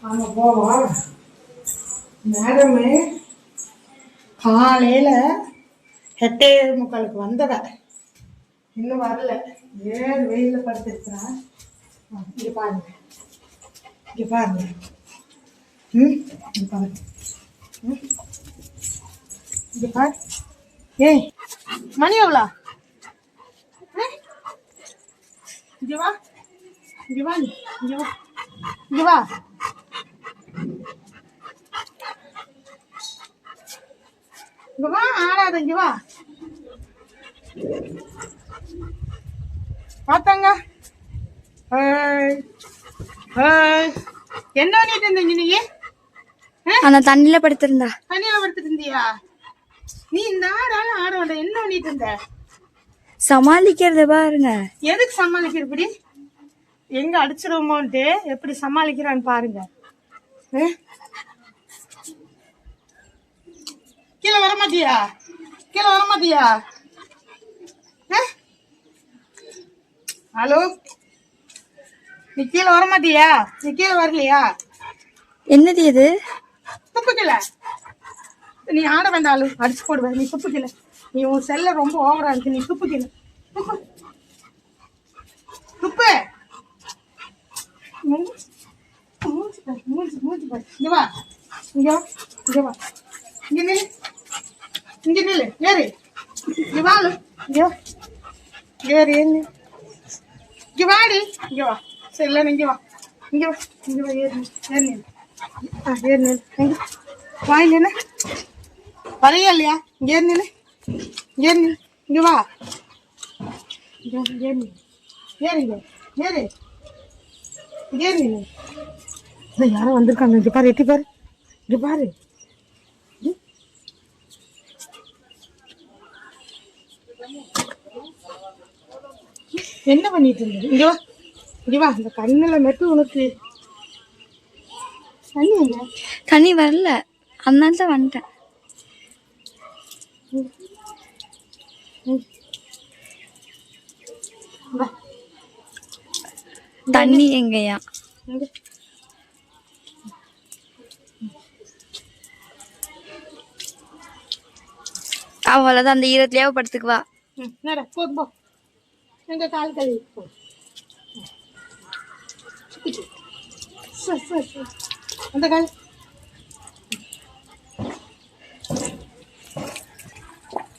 ஆமாம் போவோம். மேடமு காலையில் 8:45 வந்தவ இன்னும் வரல. ஏழு வெயிலில் படுத்துருக்குறான். இங்கே பாருங்க, இங்கே பாருங்க. இங்கே பாருங்க. இங்கே பாரு. ஏய் மணி எவ்வளோ? இங்கே வா, இங்கே வா, இங்கே வா, இங்கே வா. இங்கே வா, ஆடாத, இங்கே வா. பார்த்தாங்க. என்ன பண்ணிட்டு இருந்தீங்க நீ? அந்த தண்ணியில படுத்திருந்தா. தண்ணியில படுத்துட்டு இருந்தியா நீ? இந்த ஆடாலும் ஆட வேண்டாம். என்ன பண்ணிட்டு இருந்த? சமாளிக்கிறத பாருங்க. எதுக்கு சமாளிக்கிறபடி? எங்க அடிச்சிருவோமோன்ட்டு எப்படி சமாளிக்கிறான்னு பாருங்க. கீழே வர மாட்டியா? கீழே வர மாட்டியா? ஹலோ, நீ கீழே வர மாட்டியா? நீ கீழே வரலையா? என்னது இது? துப்பு கீழே. நீ ஆட வேண்டாம், அடிச்சு போடுவேன். நீ துப்பு கீழே. நீ உன் செல்ல ரொம்ப ஓவரா இருக்கு. நீ துப்பு கீழே. துப்பு துப்பு. இங்க வா, இங்க வா, இங்க வா, இங்க நில்லு, இங்க நில்லு. ஏறு, இங்க வாழு, இங்க ஏறு, ஏறு, இங்க வாடி, இங்க வா. சரி இல்லை, இங்க வா, இங்க வா, இங்க வா. ஏறு, ஏறு நில்லு. ஏறு நில்லு. எங்க வாயில் என்ன வரையா இல்லையா? இங்க ஏறு நில்லு, ஏறு நில்லு. இங்க வா, ஏறு நில்லு, ஏறுங்க, ஏறு, ஏறு நில்லு. யாரும் வந்திருக்காங்க. இங்க பாரு, எட்டி பாரு, இங்க பாரு. என்ன பண்ணிட்டு இருந்த? இங்க வா, இங்க வா. இந்த கண்ணுல மெட்டு உனக்கு. தண்ணி எங்க? தண்ணி வரல, அதனால தான் வந்துட்டேன். தண்ணி எங்கயா? அவ்வளவுதான், அந்த ஈரத்திலேயே படுத்துக்குவா. போதும் போ. எங்க கால் கழுவி போ. அந்த கால்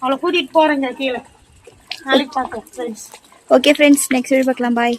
அவளை கூட்டிட்டு போறேங்க கீழே. நாளைக்கு பார்க்கலாம். ஓகே ஃப்ரெண்ட்ஸ், நெக்ஸ்ட் வீடியோ பார்க்கலாம். பாய்.